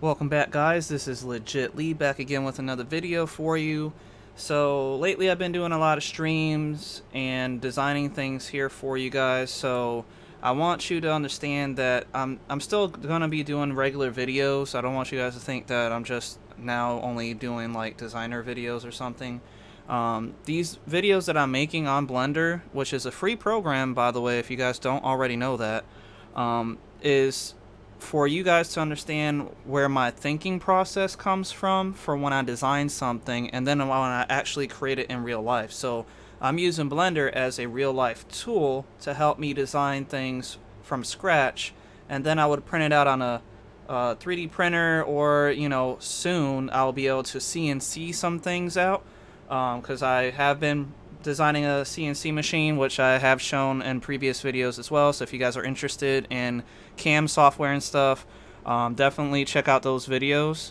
Welcome back, guys. This is Legit Lee back again with another video for you. So lately I've been doing a lot of streams and designing things here for you guys, so I want you to understand that I'm still gonna be doing regular videos. I don't want you guys to think that I'm just now only doing like designer videos or something. These videos that I'm making on Blender, which is a free program, by the way, if you guys don't already know that, is for you guys to understand where my thinking process comes from for when I design something and then when I actually create it in real life. So I'm using Blender as a real life tool to help me design things from scratch, and then I would print it out on a 3D printer, or soon I'll be able to CNC some things out, because I have been designing a CNC machine, which I have shown in previous videos as well. So if you guys are interested in CAM software and stuff, definitely check out those videos.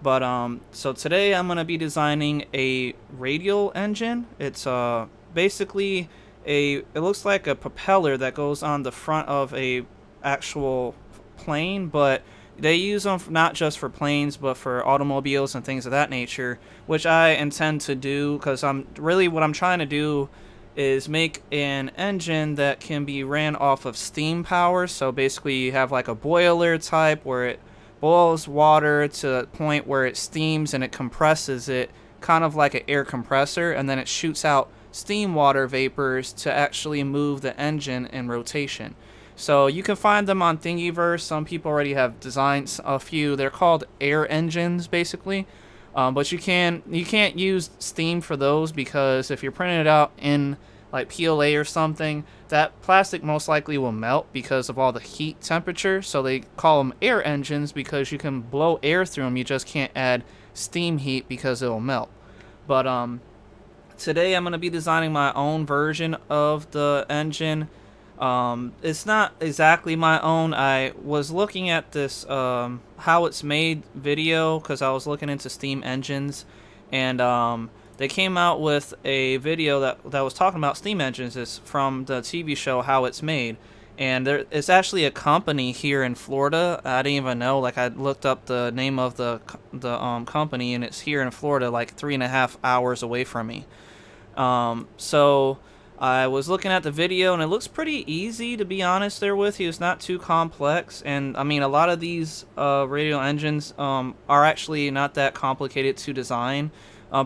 But so today I'm gonna be designing a radial engine. It's basically it looks like a propeller that goes on the front of a actual plane, but they use them not just for planes, but for automobiles and things of that nature, which I intend to do, because what I'm trying to do is make an engine that can be ran off of steam power. So basically you have like a boiler type where it boils water to the point where it steams and it compresses it, kind of like an air compressor, and then it shoots out steam water vapors to actually move the engine in rotation. So you can find them on Thingiverse. Some people already have designed a few. They're called air engines, basically. But you can't use steam for those, because if you're printing it out in like PLA or something, that plastic most likely will melt because of all the heat temperature. So they call them air engines because you can blow air through them. You just can't add steam heat because it'll melt. But today I'm going to be designing my own version of the engine. It's not exactly my own. I was looking at this how it's made video, because I was looking into steam engines, and they came out with a video that was talking about steam engines. It's from the TV show How It's Made, and it's actually a company here in Florida. I didn't even know. Like, I looked up the name of the company, and it's here in Florida, like 3.5 hours away from me. So I was looking at the video, and it looks pretty easy, to be honest there with you. It's not too complex, and I mean, a lot of these radial engines are actually not that complicated to design.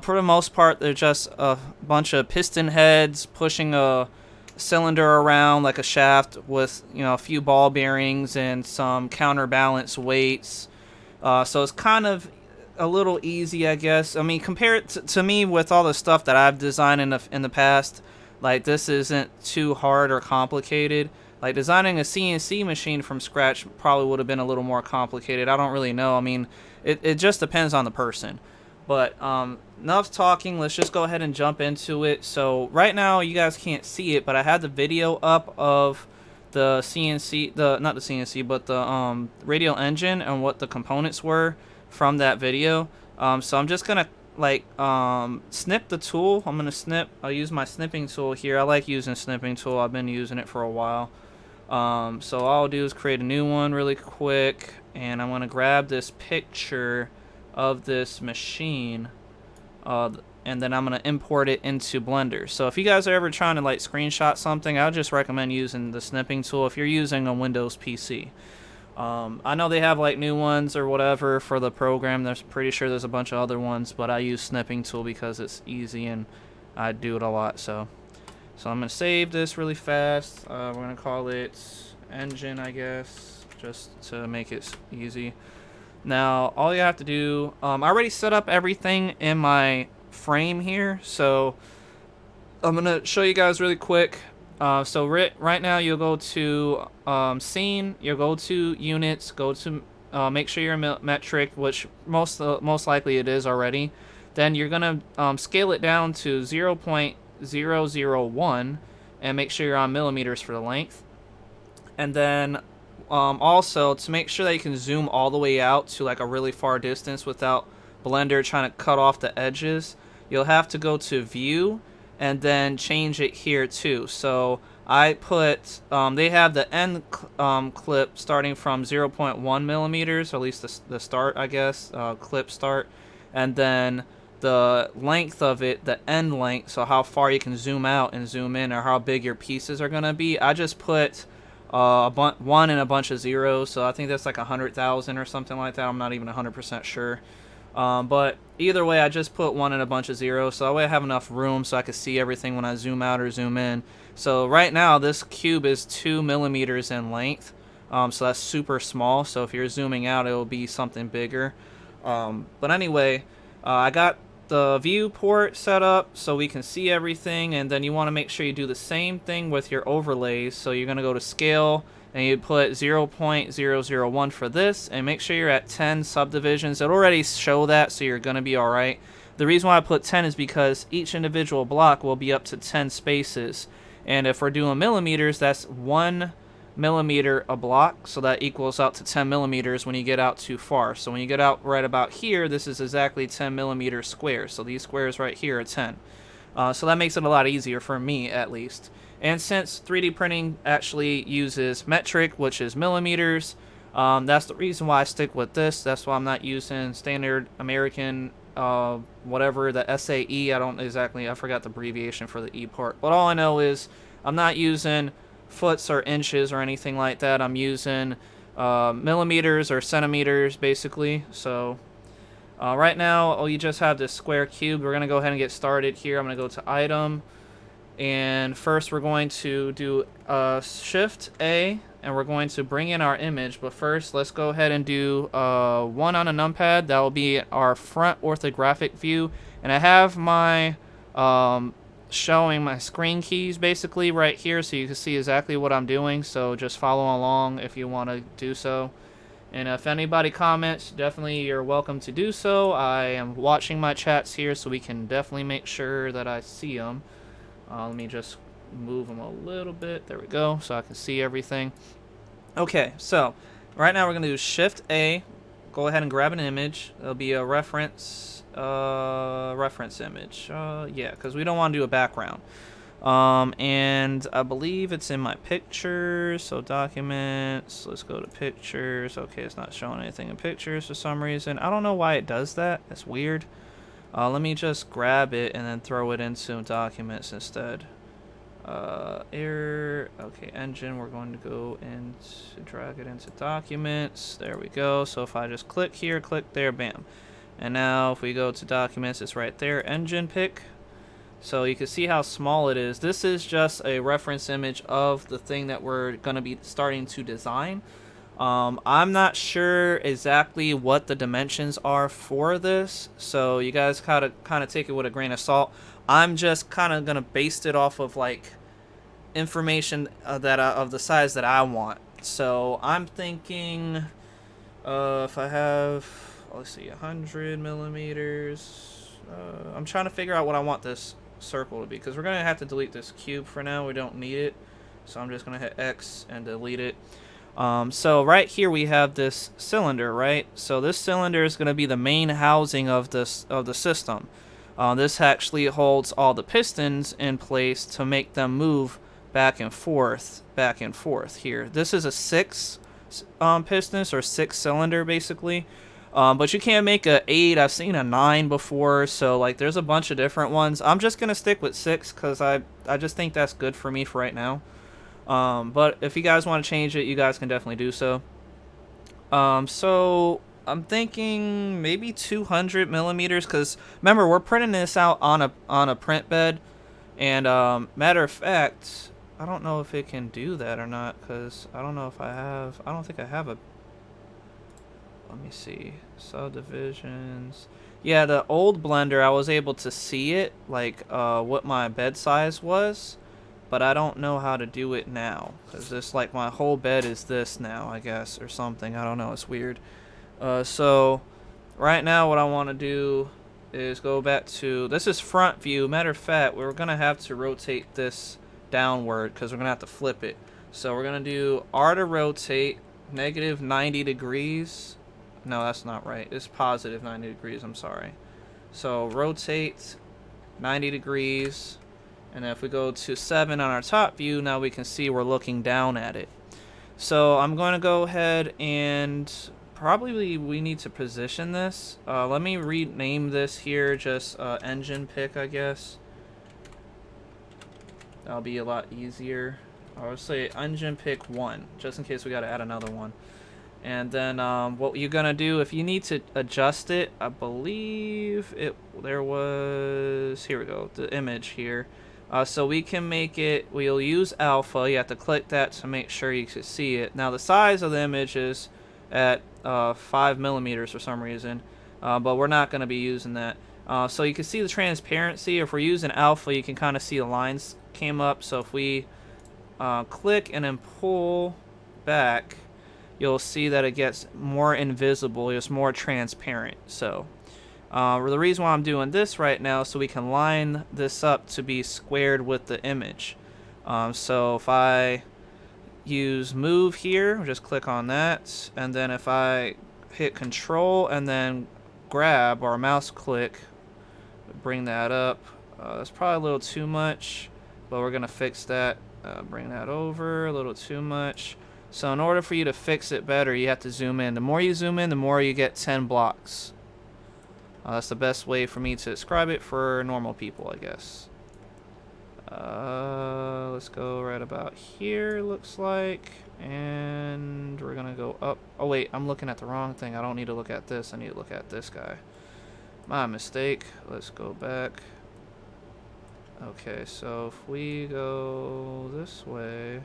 For the most part, they're just a bunch of piston heads pushing a cylinder around like a shaft with a few ball bearings and some counterbalance weights. So it's kind of a little easy, I guess. I mean, compared to me with all the stuff that I've designed in the past, like, this isn't too hard or complicated. Like, designing a CNC machine from scratch probably would have been a little more complicated. I don't really know. I mean, it just depends on the person. But enough talking. Let's just go ahead and jump into it. So right now you guys can't see it, but I had the video up of the CNC, not the CNC, but the radial engine and what the components were from that video. So I'm just gonna snip the tool. I'll use my snipping tool here. I like using snipping tool. I've been using it for a while. So all I'll do is create a new one really quick, and I'm gonna grab this picture of this machine, and then I'm gonna import it into Blender. So if you guys are ever trying to like screenshot something, I would just recommend using the snipping tool if you're using a Windows PC. I know they have like new ones or whatever for the program. There's pretty sure there's a bunch of other ones, but I use snipping tool because it's easy and I do it a lot. So I'm gonna save this really fast. We're gonna call it engine, I guess, just to make it easy. Now all you have to do, I already set up everything in my frame here, so I'm gonna show you guys really quick. So right now you'll go to scene, you'll go to units, go to make sure you're metric, which most likely it is already. Then you're gonna scale it down to 0.001 and make sure you're on millimeters for the length. And then also, to make sure that you can zoom all the way out to like a really far distance without Blender trying to cut off the edges, you'll have to go to view and then change it here too. So I put, they have the end clip starting from 0.1 millimeters, or at least the start, I guess, clip start, and then the length of it, the end length, so how far you can zoom out and zoom in, or how big your pieces are going to be. I just put one and a bunch of zeros, so I think that's like 100,000 or something like that. I'm not even 100% sure. But either way, I just put one and a bunch of zeros, so that way I have enough room so I can see everything when I zoom out or zoom in. So right now, this cube is 2 millimeters in length, so that's super small. So if you're zooming out, it will be something bigger. But anyway, I got the viewport set up so we can see everything, and then you want to make sure you do the same thing with your overlays. So you're going to go to scale, and you put 0.001 for this, and make sure you're at 10 subdivisions. It'll already show that, so you're going to be alright. The reason why I put 10 is because each individual block will be up to 10 spaces, and if we're doing millimeters, that's 1 millimeter a block, so that equals out to 10 millimeters when you get out too far. So when you get out right about here, this is exactly 10 millimeter squares, so these squares right here are 10. So that makes it a lot easier for me, at least. And since 3D printing actually uses metric, which is millimeters, that's the reason why I stick with this. That's why I'm not using standard American, whatever, the SAE. I forgot the abbreviation for the E part. But all I know is I'm not using foots or inches or anything like that. I'm using millimeters or centimeters, basically. So right now, you just have this square cube. We're going to go ahead and get started here. I'm going to go to Item. And first we're going to do Shift A, and we're going to bring in our image. But first, let's go ahead and do 1 on a numpad. That will be our front orthographic view. And I have my showing my screen keys basically right here, so you can see exactly what I'm doing. So just follow along if you want to do so. And if anybody comments, definitely you're welcome to do so. I am watching my chats here, so we can definitely make sure that I see them. Let me just move them a little bit. There we go, so I can see everything. Okay, so right now we're going to do Shift A. Go ahead and grab an image. It'll be a reference image. Yeah, because we don't want to do a background. And I believe it's in my pictures. So documents. Let's go to pictures. Okay, it's not showing anything in pictures for some reason. I don't know why it does that. That's weird. Let me just grab it and then throw it into documents instead. Error. Okay, engine. We're going to go and drag it into documents. There we go. So if I just click here, click there, bam. And now if we go to documents, it's right there, engine pick. So you can see how small it is. This is just a reference image of the thing that we're going to be starting to design. I'm not sure exactly what the dimensions are for this, so you guys kind of take it with a grain of salt. I'm just kind of gonna base it off of like information that of the size that I want. So I'm thinking, if I have, let's see, 100 millimeters. I'm trying to figure out what I want this circle to be, because we're gonna have to delete this cube for now. We don't need it, so I'm just gonna hit X and delete it. So right here we have this cylinder, right? So this cylinder is going to be the main housing of the system. This actually holds all the pistons in place to make them move back and forth here. This is a 6 pistons or 6 cylinder basically. But you can't make a 8. I've seen a 9 before, so like there's a bunch of different ones. I'm just going to stick with 6 because I just think that's good for me for right now. But if you guys want to change it, you guys can definitely do so. So I'm thinking maybe 200 millimeters, because remember, we're printing this out on a print bed, and matter of fact, I don't know if it can do that or not, because I don't know if I don't think I have a, let me see, subdivisions. Yeah, the old blender I was able to see it, like what my bed size was. But I don't know how to do it now, because this, like, my whole bed is this now, I guess, or something. I don't know, it's weird. So right now what I want to do is go back to, this is front view. Matter of fact, we're going to have to rotate this downward, because we're going to have to flip it. So we're going to do R to rotate, negative 90 degrees. No, that's not right. It's positive 90 degrees, I'm sorry. So rotate 90 degrees. And then if we go to 7 on our top view, now we can see we're looking down at it. So I'm going to go ahead and probably we need to position this. Let me rename this here, just engine pick, I guess. That'll be a lot easier. I'll say engine pick 1, just in case we got to add another one. And then what you're going to do, if you need to adjust it, I believe there was, here we go, the image here. So we can make it, we'll use alpha. You have to click that to make sure you can see it. Now the size of the image is at 5 millimeters for some reason, but we're not going to be using that. So you can see the transparency. If we're using alpha, you can kind of see the lines came up. So if we click and then pull back, you'll see that it gets more invisible. It's more transparent. So the reason why I'm doing this right now, so we can line this up to be squared with the image. So if I use move here, just click on that, and then if I hit control and then grab or mouse click, bring that up. That's probably a little too much, but we're gonna fix that. Bring that over, a little too much. So in order for you to fix it better, you have to zoom in. The more you zoom in, the more you get 10 blocks. That's the best way for me to describe it for normal people, I guess. Let's go right about here, looks like. And we're gonna go up. Oh wait, I'm looking at the wrong thing. I don't need to look at this. I need to look at this guy. My mistake. Let's go back. Okay, so if we go this way,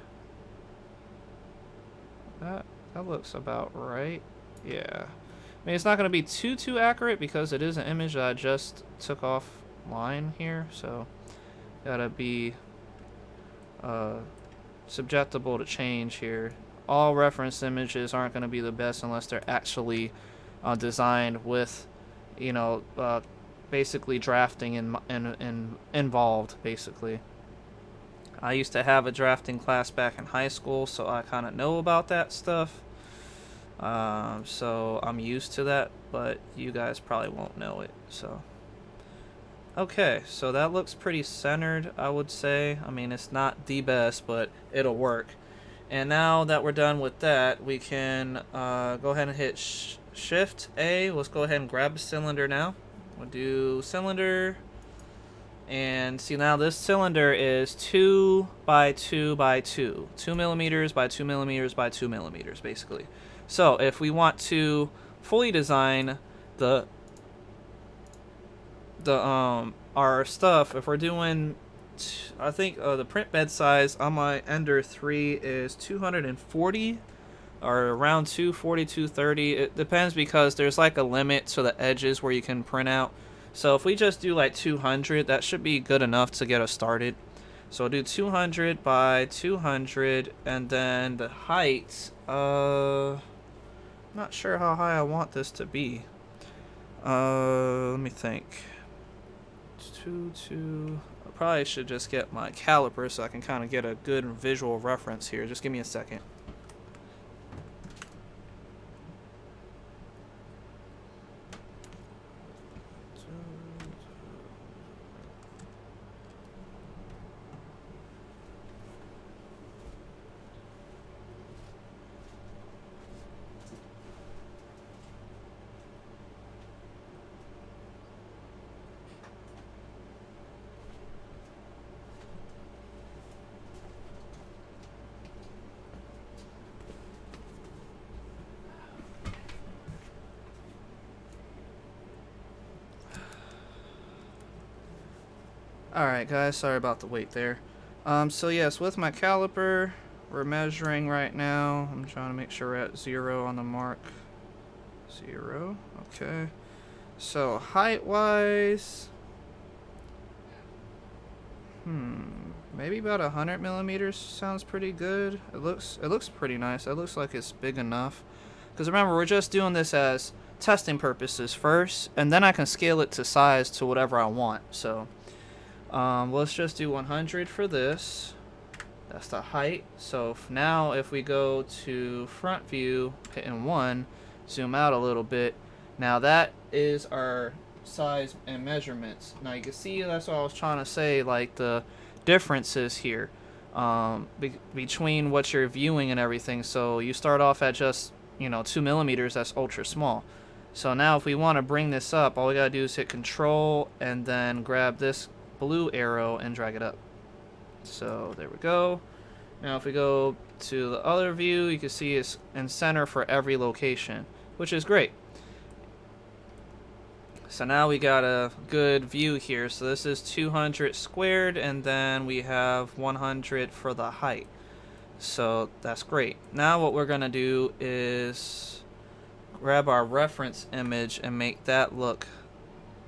that looks about right. Yeah. I mean, it's not going to be too accurate because it is an image that I just took offline here, so gotta be susceptible to change here. All reference images aren't going to be the best unless they're actually designed with, you know, basically drafting and involved, basically. I used to have a drafting class back in high school, so I kind of know about that stuff. So I'm used to that, but you guys probably won't know it. So okay, so that looks pretty centered, I would say. I mean, it's not the best, but it'll work. And now that we're done with that, we can go ahead and hit Shift A. Let's go ahead and grab a cylinder now. We'll do cylinder. And see, now this cylinder is 2 by 2 by 2. 2 millimeters by 2 millimeters by 2 millimeters, basically. So if we want to fully design our stuff, if we're doing, I think the print bed size on my Ender 3 is 240 or around 240, 230. It depends because there's like a limit to the edges where you can print out. So if we just do like 200, that should be good enough to get us started. So I'll do 200 by 200, and then the height, I'm not sure how high I want this to be. Let me think. I probably should just get my caliper so I can kind of get a good visual reference here. Just give me a second. Alright guys, sorry about the wait there. So yes, with my caliper, we're measuring right now. I'm trying to make sure we're at 0 on the mark. 0, okay. So height wise, maybe about 100 millimeters sounds pretty good. It looks pretty nice. It looks like it's big enough. Because remember, we're just doing this as testing purposes first, and then I can scale it to size to whatever I want. So let's just do 100 for this. That's the height. So now if we go to front view, hitting 1, zoom out a little bit, now that is our size and measurements. Now you can see, that's what I was trying to say, like the differences here between what you're viewing and everything. So you start off at just, 2 millimeters. That's ultra small. So now if we want to bring this up, all we gotta do is hit Control and then grab this blue arrow and drag it up. So there we go. Now if we go to the other view, you can see it's in center for every location, which is great. So now we got a good view here. So this is 200 squared, and then we have 100 for the height. So that's great. Now what we're gonna do is grab our reference image and make that look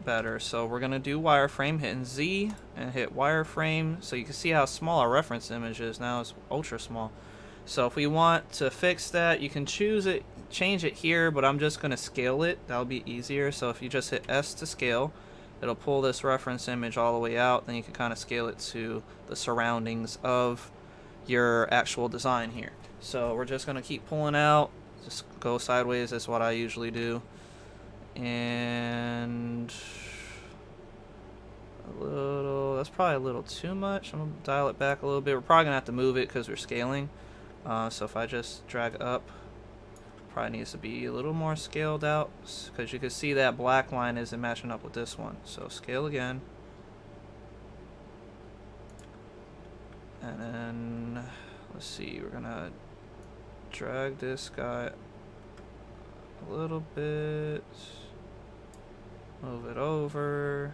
better. So we're gonna do wireframe, hitting Z and hit wireframe, so you can see how small our reference image is. Now it's ultra small. So if we want to fix that, you can change it here, but I'm just gonna scale it. That'll be easier. So if you just hit S to scale, it'll pull this reference image all the way out. Then you can kind of scale it to the surroundings of your actual design here. So we're just gonna keep pulling out. Just go sideways. That's what I usually do. And that's probably a little too much. I'm gonna dial it back a little bit. We're probably gonna have to move it because we're scaling. So if I just drag up, probably needs to be a little more scaled out, because you can see that black line isn't matching up with this one. So scale again. And then let's see, we're gonna drag this guy a little bit, move it over,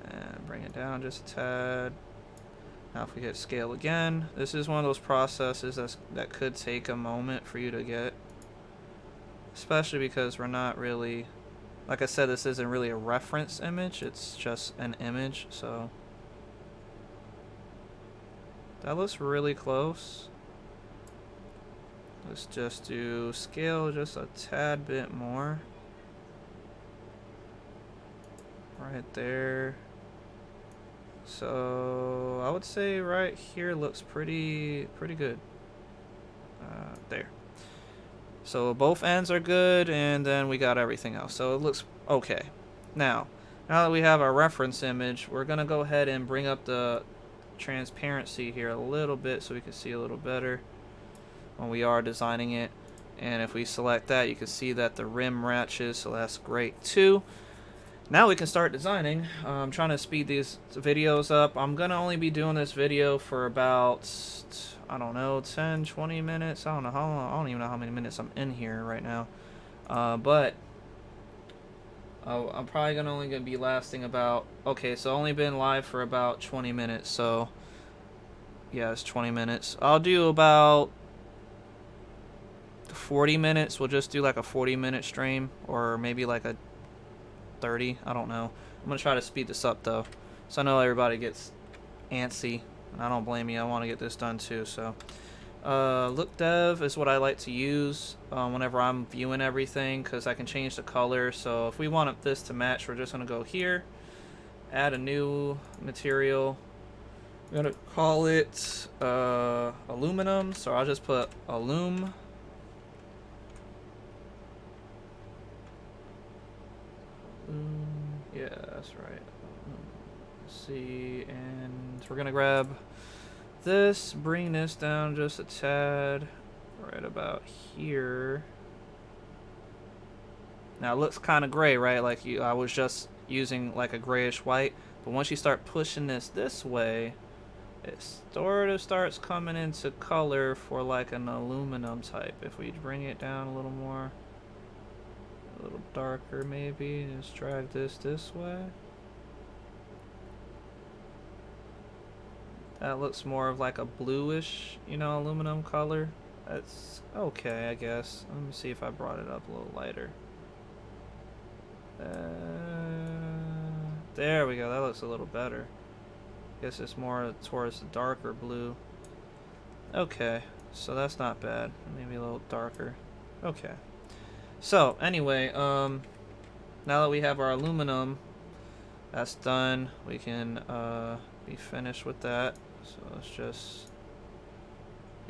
and bring it down just a tad. Now if we hit scale again, this is one of those processes that could take a moment for you to get, especially because we're not really, like I said, this isn't really a reference image, it's just an image. So that looks really close. Let's just do scale just a tad bit more. Right there. So I would say right here looks pretty good. There. So both ends are good, and then we got everything else. So it looks okay. Now that we have our reference image, we're gonna go ahead and bring up the transparency here a little bit so we can see a little better when we are designing it. And if we select that, you can see that the rim matches, so that's great too. Now we can start designing. I'm trying to speed these videos up. I'm gonna only be doing this video for about, I don't know, 10-20 minutes. I don't know how long, I don't even know how many minutes I'm in here right now. But I'm probably only gonna be lasting about, okay, so only been live for about 20 minutes. So yeah, it's 20 minutes. I'll do about 40 minutes. We'll just do like a 40-minute stream, or maybe like a 30. I don't know. I'm gonna try to speed this up though, so I know everybody gets antsy, and I don't blame you. I want to get this done too. So look dev is what I like to use whenever I'm viewing everything, because I can change the color. So if we want this to match, we're just gonna go here, add a new material. I'm gonna call it aluminum, so I'll just put alum. Yeah, that's right. Let's see, and we're gonna grab this, bring this down just a tad, right about here. Now it looks kind of gray, right? Like I was just using like a grayish white, but once you start pushing this way, it sort of starts coming into color for like an aluminum type. If we bring it down a little more, a little darker maybe, just drag this way. That looks more of like a bluish, aluminum color. That's okay, I guess. Let me see if I brought it up a little lighter. There we go, that looks a little better. Guess it's more towards the darker blue. Okay, so that's not bad. Maybe a little darker. Okay. So anyway, now that we have our aluminum, that's done. We can be finished with that. So let's just,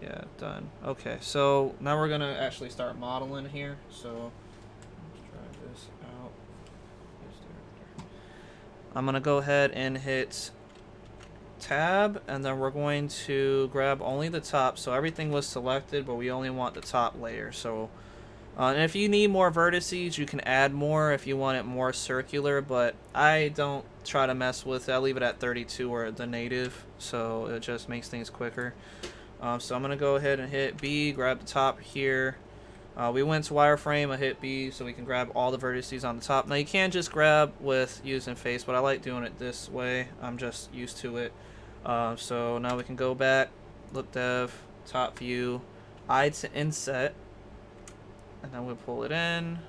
yeah, done. Okay, so now we're gonna actually start modeling here. So let's try this out. I'm going to go ahead and hit tab, and then we're going to grab only the top. So everything was selected, but we only want the top layer. So and if you need more vertices, you can add more if you want it more circular, but I don't try to mess with it. I leave it at 32 or the native, so it just makes things quicker. So I'm going to go ahead and hit B, grab the top here. We went to wireframe, I hit B so we can grab all the vertices on the top. Now you can just grab with using face, but I like doing it this way. I'm just used to it. So now we can go back, look dev, top view, I to inset, and then we'll pull it in.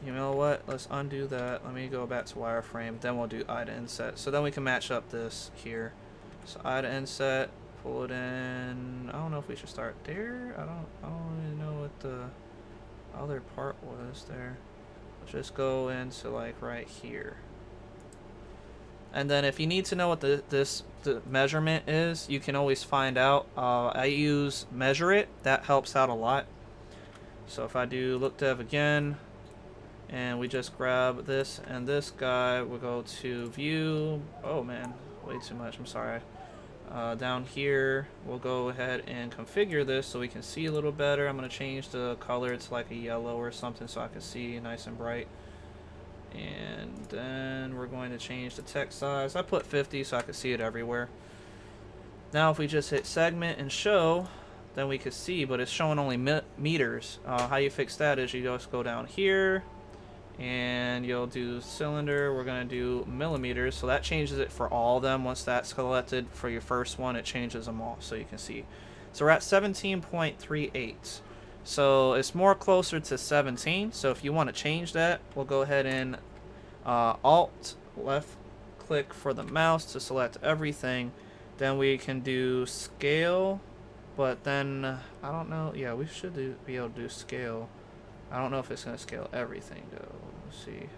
You know what? Let's undo that. Let me go back to wireframe. Then we'll do I to inset. So then we can match up this here. So I to inset, pull it in. I don't know if we should start there. I don't really know what the other part was there. Let's just go into like right here. And then if you need to know what the measurement is, you can always find out. I use measure it. That helps out a lot. So if I do look dev again, and we just grab this and this guy, we'll go to view. Oh man, way too much, I'm sorry. Down here, we'll go ahead and configure this so we can see a little better. I'm gonna change the color to like a yellow or something so I can see nice and bright. And then we're going to change the text size. I put 50 so I can see it everywhere. Now if we just hit segment and show, then we could see, but it's showing only meters. How you fix that is you just go down here, and you'll do cylinder. We're going to do millimeters, so that changes it for all of them. Once that's selected for your first one, it changes them all, so you can see. So we're at 17.38, so it's more closer to 17. So if you want to change that, we'll go ahead and alt left click for the mouse to select everything. Then we can do scale, but then I don't know. Yeah, we should be able to do scale. I don't know if it's going to scale everything, though. Let's see.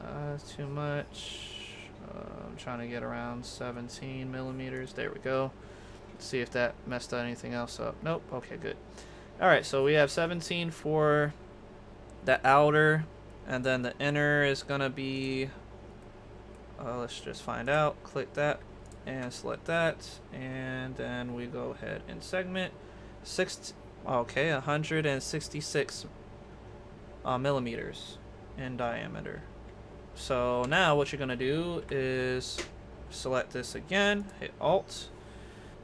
That's too much. I'm trying to get around 17 millimeters. There we go. Let's see if that messed anything else up. Nope. Okay, good. Alright, so we have 17 for the outer, and then the inner is going to be... let's just find out. Click that and select that, and then we go ahead and segment. Okay, 166 millimeters in diameter. So now what you're going to do is select this again, hit Alt,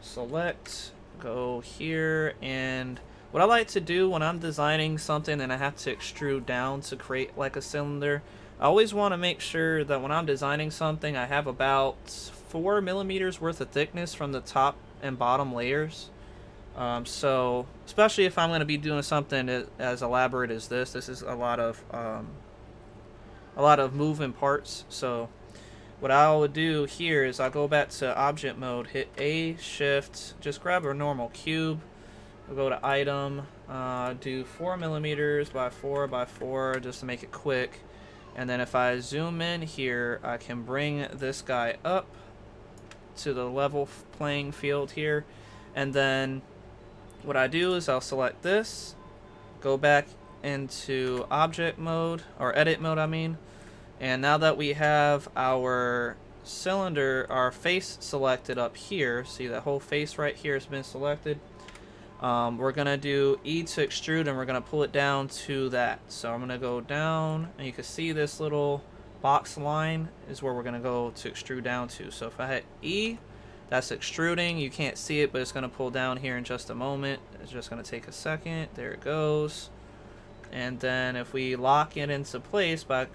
select, go here, and what I like to do when I'm designing something and I have to extrude down to create like a cylinder, I always want to make sure that when I'm designing something I have about 4 millimeters worth of thickness from the top and bottom layers. So especially if I'm going to be doing something as elaborate as this is a lot of moving parts. So what I would do here is I'll go back to object mode, hit A, shift, just grab a normal cube, we'll go to item, do 4 millimeters by 4 by 4 just to make it quick. And then if I zoom in here, I can bring this guy up to the level playing field here, and then what I do is I'll select this, go back into object mode, or edit mode I mean, and now that we have our cylinder, our face selected up here, see that whole face right here has been selected, we're going to do E to extrude, and we're going to pull it down to that. So I'm going to go down, and you can see this little box line is where we're going to go to extrude down to. So if I hit E, that's extruding. You can't see it, but it's going to pull down here in just a moment. It's just going to take a second. There it goes. And then if we lock it into place by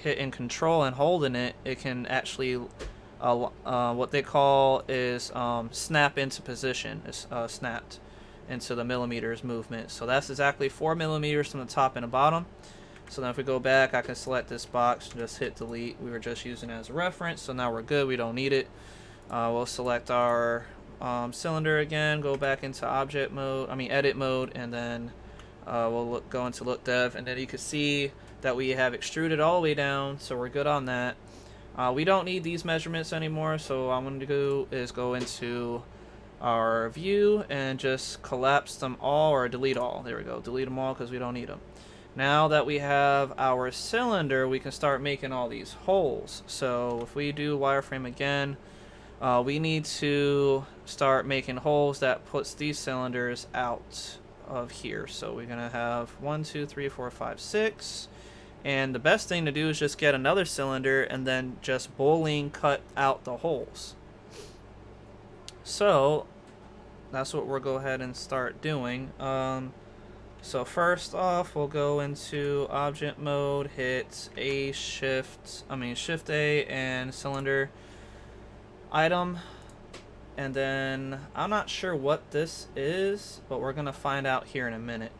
hitting control and holding it, it can actually what they call is snap into position. It's snapped into the millimeters movement. So that's exactly 4 millimeters from the top and the bottom. So then if we go back, I can select this box and just hit delete. We were just using it as a reference, so now we're good. We don't need it. We'll select our cylinder again, go back into edit mode, and then we'll go into look dev, and then you can see that we have extruded all the way down, so we're good on that. We don't need these measurements anymore, so what I'm going to do is go into our view and just collapse them all, or delete all. There we go, delete them all because we don't need them. Now that we have our cylinder, we can start making all these holes. So if we do wireframe again, we need to start making holes that puts these cylinders out of here. So we're gonna have 1, 2, 3, 4, 5, 6. And the best thing to do is just get another cylinder and then just bowling cut out the holes. So that's what we'll go ahead and start doing. So first off, we'll go into object mode, hit Shift A and cylinder item. And then I'm not sure what this is, but we're gonna find out here in a minute.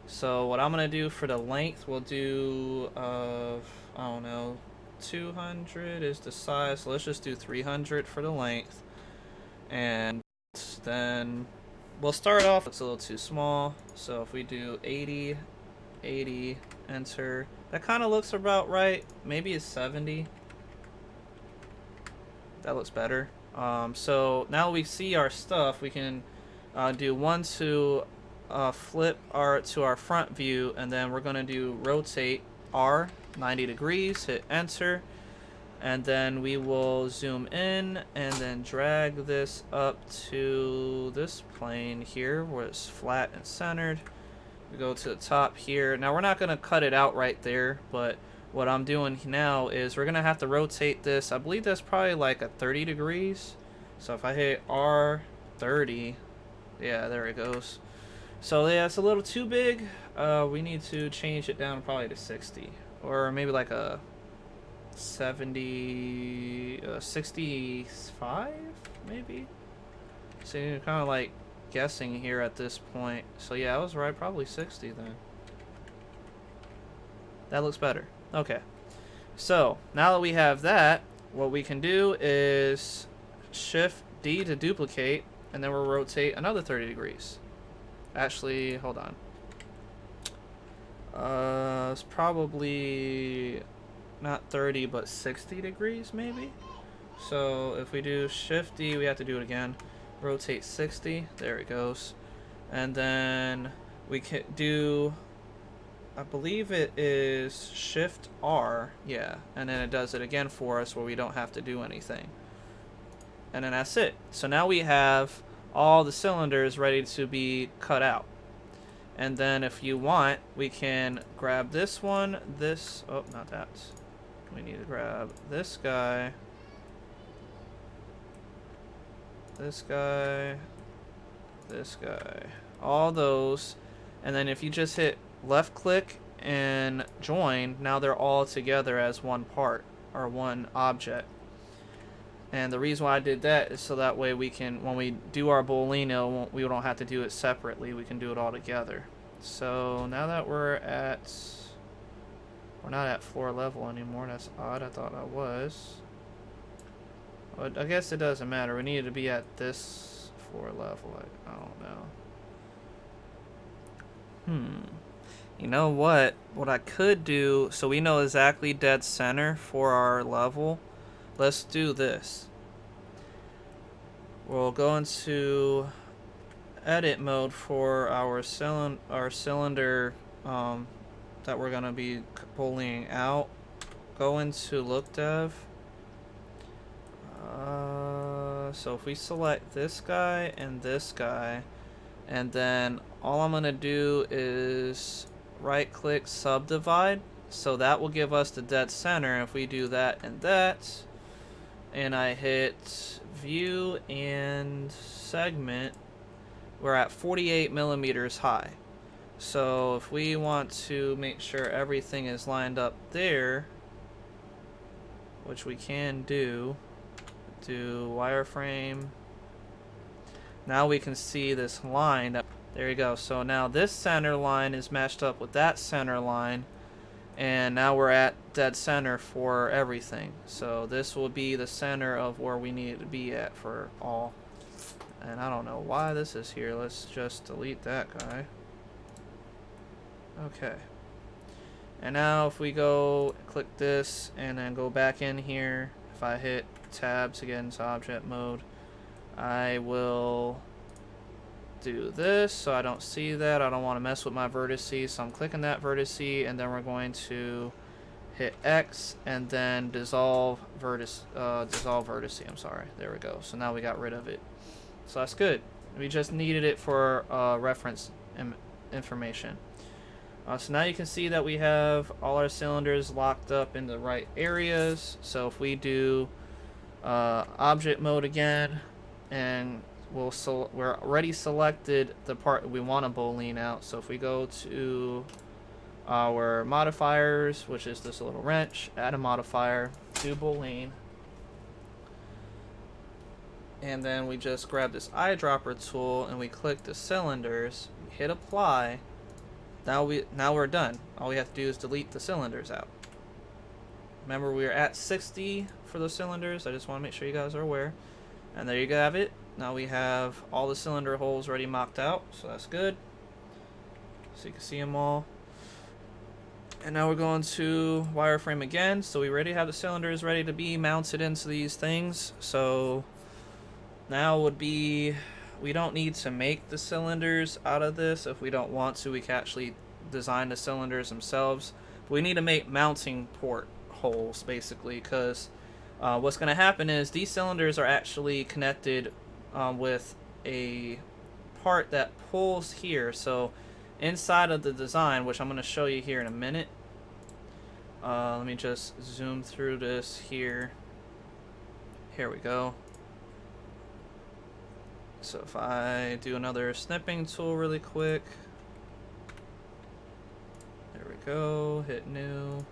So what I'm gonna do for the length, we'll do I don't know, 200 is the size, so let's just do 300 for the length. And then we'll start off, it's a little too small, so if we do 80, 80, enter, that kind of looks about right. Maybe it's 70. That looks better. So now we see our stuff, we can do one to flip to our front view, and then we're going to do rotate R 90 degrees, hit enter, and then we will zoom in and then drag this up to this plane here where it's flat and centered. We go to the top here. Now we're not going to cut it out right there, but what I'm doing now is we're going to have to rotate this. I believe that's probably like a 30 degrees. So if I hit R30, yeah, there it goes. So yeah, it's a little too big. We need to change it down probably to 60, or maybe like a 70, 65 maybe. So you're kind of like guessing here at this point. So yeah, I was right, probably 60 then. That looks better. Okay, so now that we have that, what we can do is Shift D to duplicate, and then we'll rotate another 30 degrees. Actually, hold on. It's probably not 30, but 60 degrees maybe. So if we do Shift D, we have to do it again. Rotate 60. There it goes. And then we can do, I believe it is Shift R. Yeah. And then it does it again for us where we don't have to do anything. And then that's it. So now we have all the cylinders ready to be cut out. And then if you want, we can grab this one, this, oh, not that. We need to grab this guy, this guy, this guy, all those. And then if you just hit left click and join, now they're all together as one part or one object. And the reason why I did that is so that way we can, when we do our Booleano, we don't have to do it separately. We can do it all together. So now that we're not at floor level anymore. That's odd. I thought I was. But I guess it doesn't matter. We need to be at this floor level. I don't know. You know what? What I could do, so we know exactly dead center for our level. Let's do this. We'll go into edit mode for our cylinder that we're gonna be pulling out. Go into look dev. So if we select this guy and this guy, and then all I'm gonna do is right click subdivide, so that will give us the dead center. If we do that and that, and I hit view and segment, we're at 48 millimeters high. So if we want to make sure everything is lined up there, which we can do wireframe. Now we can see this line. There you go. So now this center line is matched up with that center line, and now we're at dead center for everything. So this will be the center of where we need to be at for all. And I don't know why this is here. Let's just delete that guy. Okay. And now if we go click this and then go back in here, if I hit tab to get into object mode, I will do this so I don't see that. I don't want to mess with my vertices, so I'm clicking that vertice, and then we're going to hit X and then dissolve vertice. I'm sorry. There we go. So now we got rid of it. So that's good. We just needed it for reference information. So now you can see that we have all our cylinders locked up in the right areas. So if we do object mode again, and we're already selected the part we want to boolean out. So if we go to our modifiers, which is this little wrench, add a modifier, do boolean, and then we just grab this eyedropper tool and we click the cylinders, hit apply. Now we're done. All we have to do is delete the cylinders out. Remember, we are at 60 for the cylinders. I just want to make sure you guys are aware. And there you have it. Now we have all the cylinder holes already mocked out, so that's good. So you can see them all. And now we're going to wireframe again. So we already have the cylinders ready to be mounted into these things. So now would be, we don't need to make the cylinders out of this. If we don't want to, we can actually design the cylinders themselves. But we need to make mounting port holes, basically, because what's going to happen is these cylinders are actually connected with a part that pulls here. So inside of the design, which I'm going to show you here in a minute, let me just zoom through this here. Here we go. So if I do another snipping tool really quick, there we go, hit new.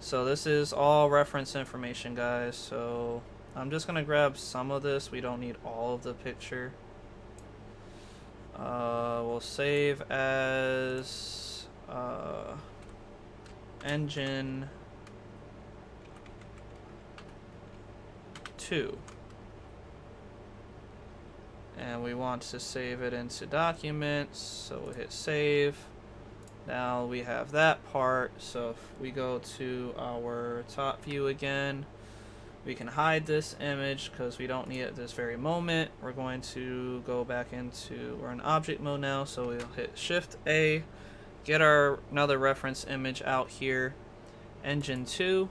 So this is all reference information, guys. So I'm just gonna grab some of this. We don't need all of the picture. We'll save as engine 2. And we want to save it into documents, so we'll hit save. Now we have that part, so if we go to our top view again, we can hide this image because we don't need it at this very moment. We're going to go back into, we're in object mode now, so we'll hit Shift A, get our another reference image out here. Engine 2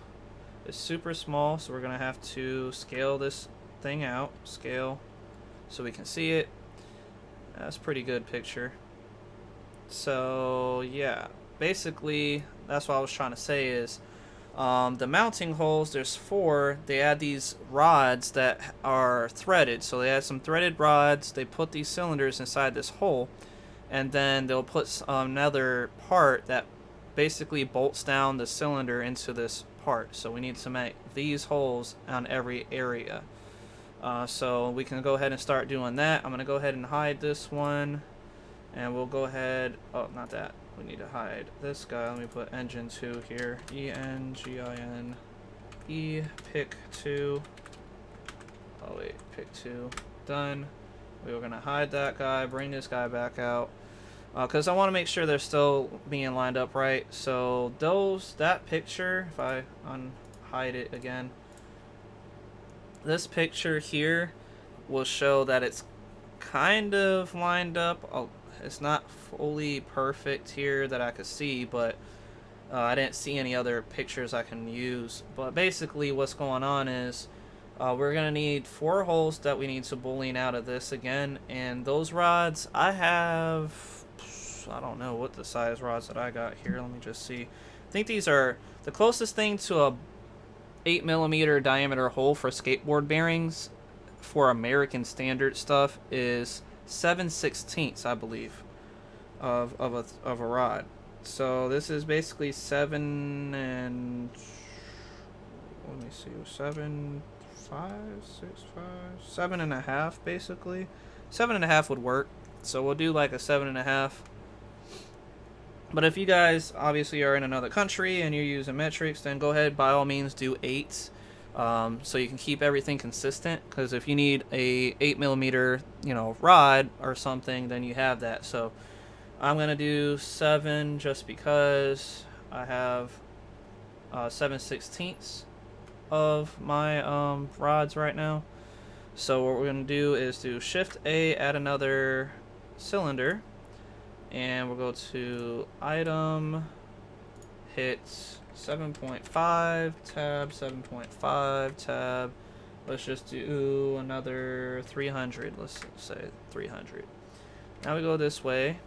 is super small, so we're gonna have to scale this thing out, scale, so we can see it. That's a pretty good picture. So yeah, basically that's what I was trying to say is the mounting holes, there's 4. They add these rods that are threaded, so they add some threaded rods, they put these cylinders inside this hole, and then they'll put another part that basically bolts down the cylinder into this part. So we need to make these holes on every area. So we can go ahead and start doing that. I'm gonna go ahead and hide this one, and we'll go ahead, oh, not that, we need to hide this guy. Let me put engine 2 here, E-N-G-I-N-E, pick 2, oh wait, pick 2, done. We were gonna hide that guy, bring this guy back out, because I want to make sure they're still being lined up right. So that picture, if I unhide it again, this picture here will show that it's kind of lined up. Oh, it's not fully perfect here that I could see, but I didn't see any other pictures I can use. But basically what's going on is we're going to need 4 holes that we need to boolean out of this again. And those rods, I don't know what the size rods that I got here. Let me just see. I think these are the closest thing to a 8mm diameter hole for skateboard bearings for American standard stuff is 7/16, I believe, of a rod. So this is basically 7 and, let me see, 7, 5, 6, 5, 7.5 basically. 7.5 would work. So we'll do like a 7.5. But if you guys obviously are in another country and you're using metrics, then go ahead, by all means, do 8. So you can keep everything consistent. Because if you need a 8mm, rod or something, then you have that. So I'm gonna do 7 just because I have 7/16 of my rods right now. So what we're gonna do is do Shift A, add another cylinder, and we'll go to item, hit 7.5, tab, 7.5, tab. Let's just do another 300. Let's say 300. Now we go this way,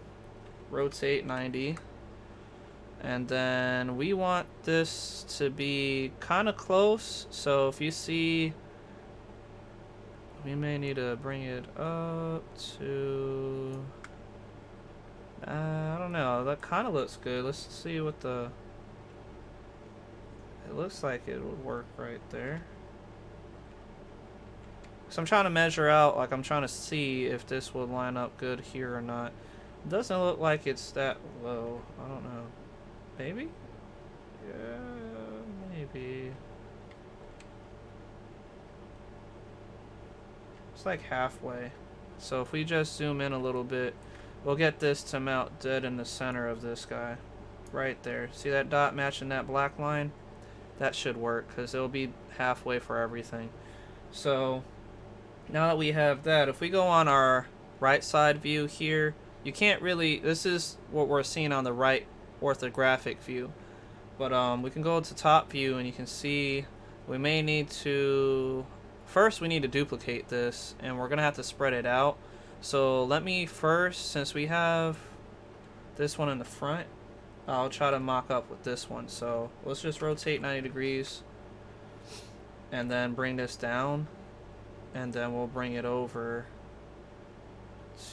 rotate 90, and then we want this to be kind of close. So if you see, we may need to bring it up to, I don't know, that kind of looks good. Let's see what the, it looks like it would work right there. So I'm trying to measure out, like I'm trying to see if this would line up good here or not. It doesn't look like it's that low. I don't know. Maybe? Yeah, maybe. It's like halfway. So if we just zoom in a little bit, we'll get this to mount dead in the center of this guy. Right there. See that dot matching that black line? That should work because it'll be halfway for everything. So now that we have that, if we go on our right side view here, you can't really, this is what we're seeing on the right orthographic view. But we can go to top view and you can see we may need to, first we need to duplicate this and we're going to have to spread it out. So let me first, since we have this one in the front, I'll try to mock up with this one. So let's just rotate 90 degrees and then bring this down. And then we'll bring it over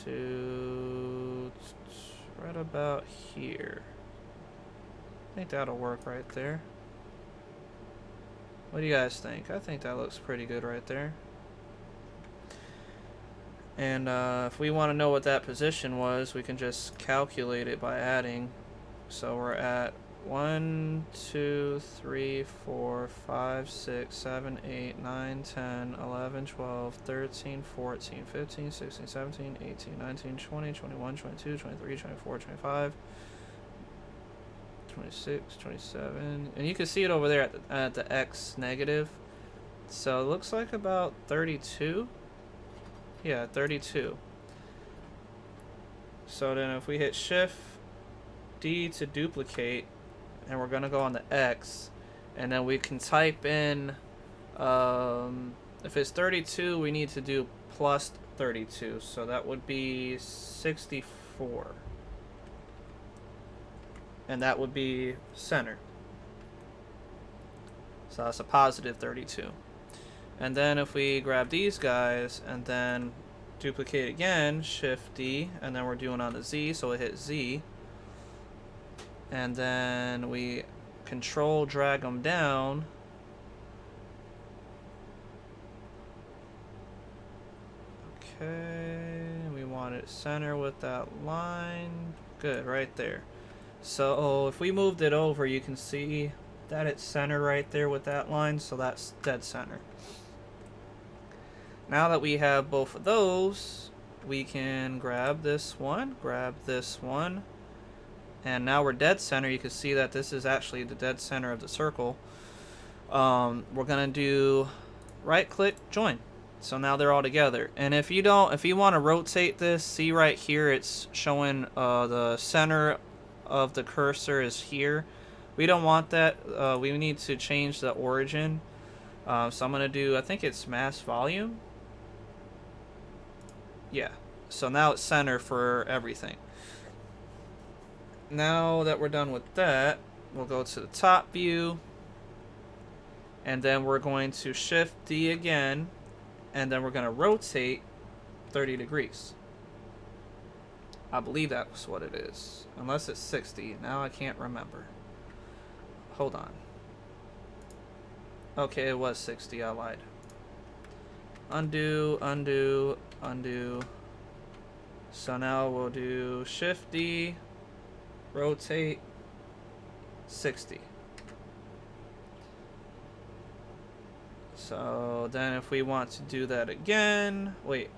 to right about here. I think that'll work right there. What do you guys think? I think that looks pretty good right there. And if we want to know what that position was, we can just calculate it by adding. So we're at 1, 2, 3, 4, 5, 6, 7, 8, 9, 10, 11, 12, 13, 14, 15, 16, 17, 18, 19, 20, 21, 22, 23, 24, 25, 26, 27. And you can see it over there at the X negative. So it looks like about 32. Yeah, 32. So then if we hit Shift D to duplicate, and we're going to go on the X, and then we can type in, if it's 32, we need to do plus 32, so that would be 64. And that would be center. So that's a positive 32. And then if we grab these guys and then duplicate again, Shift D, and then we're doing on the Z, so we hit Z. And then we control drag them down. Okay, we want it center with that line. Good, right there. So if we moved it over, you can see that it's center right there with that line, so that's dead center. Now that we have both of those, we can grab this one, and now we're dead center. You can see that this is actually the dead center of the circle. We're gonna do right click, join. So now they're all together. And if you want to rotate this, see right here, it's showing the center of the cursor is here. We don't want that. We need to change the origin. So I'm gonna do, I think it's mass volume. Yeah. So now it's center for everything. Now that we're done with that, we'll go to the top view, and then we're going to Shift D again, and then we're going to rotate 30 degrees. I believe that's what it is, unless it's 60. Now I can't remember. Hold on. Okay, it was 60. I lied. Undo, undo, undo. So now we'll do Shift D, rotate 60. So then if we want to do that again, wait,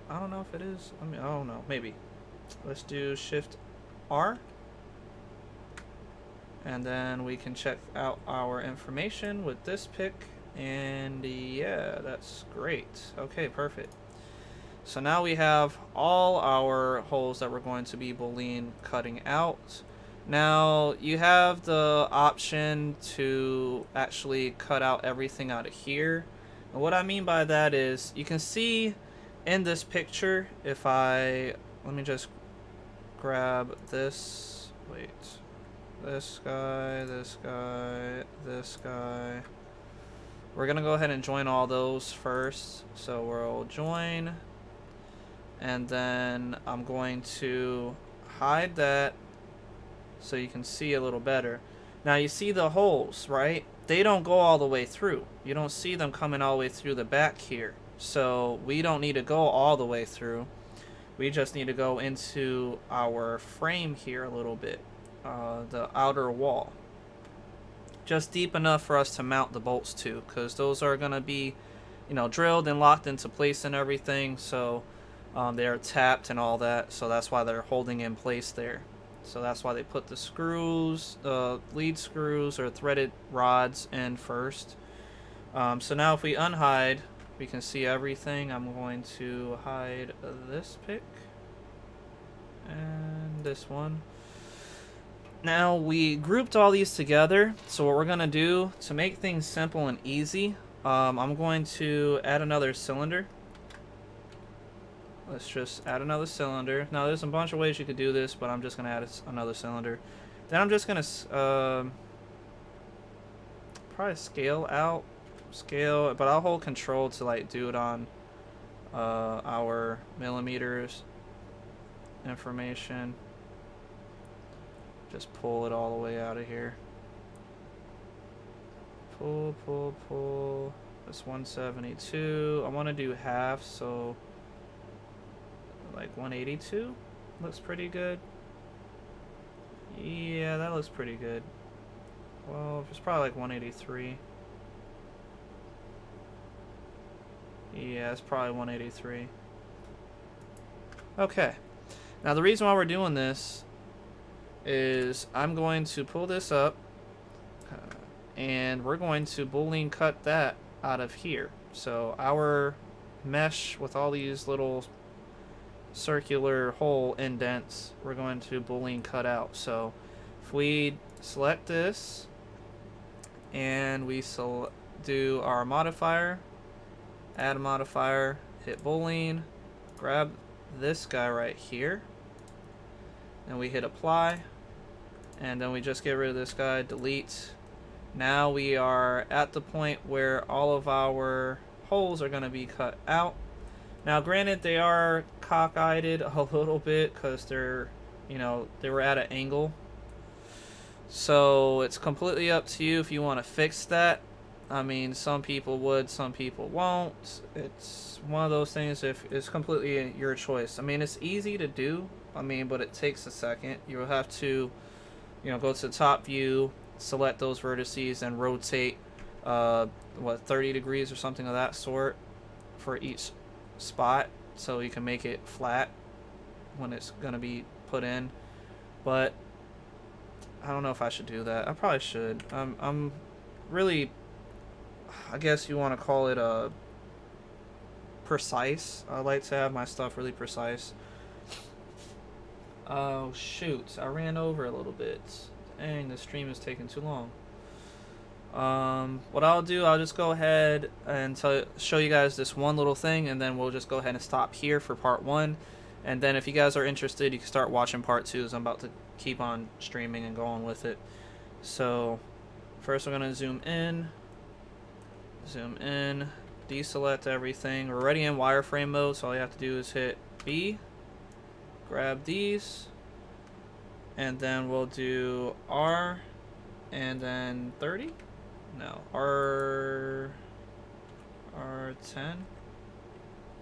I don't know if it is. I mean, I don't know, maybe. Let's do Shift R. And then we can check out our information with this pick. And yeah, that's great. Okay, perfect. So now we have all our holes that we're going to be boolean cutting out. Now you have the option to actually cut out everything out of here. And what I mean by that is you can see in this picture, if I, let me just grab this, wait, this guy, this guy, this guy. We're gonna go ahead and join all those first. So we'll join, and then I'm going to hide that so you can see a little better. Now you see the holes, right? They don't go all the way through. You don't see them coming all the way through the back here. So we don't need to go all the way through. We just need to go into our frame here a little bit, the outer wall. Just deep enough for us to mount the bolts to, because those are going to be, you know, drilled and locked into place and everything. So they're tapped and all that. So that's why they're holding in place there. So that's why they put the screws, lead screws or threaded rods in first. So now if we unhide, we can see everything. I'm going to hide this pick and this one. Now we grouped all these together. So what we're going to do to make things simple and easy, I'm going to add another cylinder. Let's just add another cylinder. Now there's a bunch of ways you could do this, but I'm just going to add another cylinder. Then I'm just going to probably scale, but I'll hold control to like do it on our millimeters information. Just pull it all the way out of here. Pull. That's 172. I want to do half, so like 182 looks pretty good. Yeah, that looks pretty good. Well, it's probably like 183. Yeah, it's probably 183. Okay. Now the reason why we're doing this is I'm going to pull this up and we're going to boolean cut that out of here. So our mesh with all these little circular hole indents, we're going to boolean cut out. So if we select this and we do our modifier, add a modifier, hit boolean, grab this guy right here, and we hit apply, and then we just get rid of this guy, delete. Now we are at the point where all of our holes are going to be cut out. Now granted, they are cockeyed a little bit because they're, you know, they were at an angle. So it's completely up to you if you want to fix that. I mean, some people would, some people won't. It's one of those things, if it's completely your choice. I mean, it's easy to do, I mean, but it takes a second. You'll have to, you know, go to the top view, select those vertices, and rotate, 30 degrees or something of that sort for each spot, so you can make it flat when it's going to be put in. But I don't know if I should do that. I probably should. I'm really, I guess you want to call it precise. I like to have my stuff really precise. Oh shoot, I ran over a little bit. Dang, the stream is taking too long. What I'll do, I'll just go ahead and show you guys this one little thing, and then we'll just go ahead and stop here for part 1. And then if you guys are interested, you can start watching part 2, as I'm about to keep on streaming and going with it. So first we're going to zoom in, deselect everything. We're already in wireframe mode, so all you have to do is hit B, grab these, and then we'll do R, and then 30? No, R10?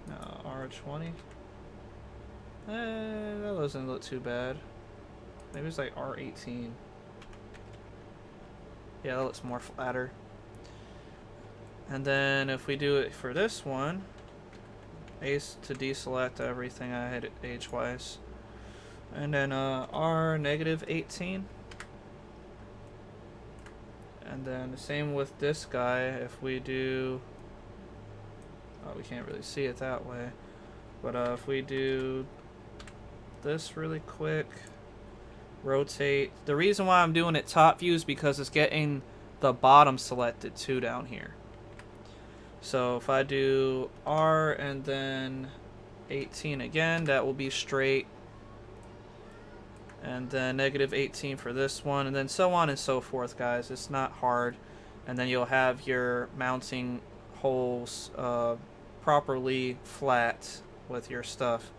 No, R20? That doesn't look too bad. Maybe it's like R18. Yeah, that looks more flatter. And then if we do it for this one, Ace to deselect everything, I hit it H-wise. And then R -18. And then the same with this guy. If we do, oh, we can't really see it that way. But if we do this really quick, rotate. The reason why I'm doing it top view is because it's getting the bottom selected too down here. So if I do R and then 18 again, that will be straight. And then negative 18 for this one, and then so on and so forth, guys. It's not hard. And then you'll have your mounting holes properly flat with your stuff.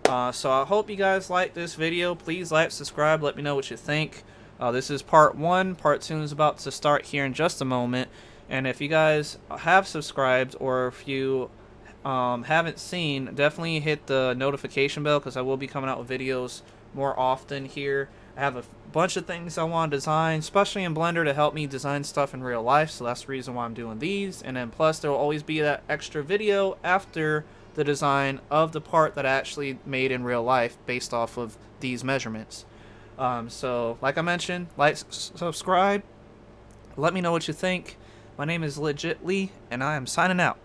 So I hope you guys like this video. Please like, subscribe, let me know what you think. This is part 1. Part 2 is about to start here in just a moment. And if you guys have subscribed, or if you haven't seen, definitely hit the notification bell, because I will be coming out with videos more often here. I have a bunch of things I want to design, especially in Blender, to help me design stuff in real life, so that's the reason why I'm doing these. And then plus there will always be that extra video after the design of the part that I actually made in real life based off of these measurements. So like I mentioned, like, subscribe, let me know what you think. My name is Legit Lee, and I am signing out.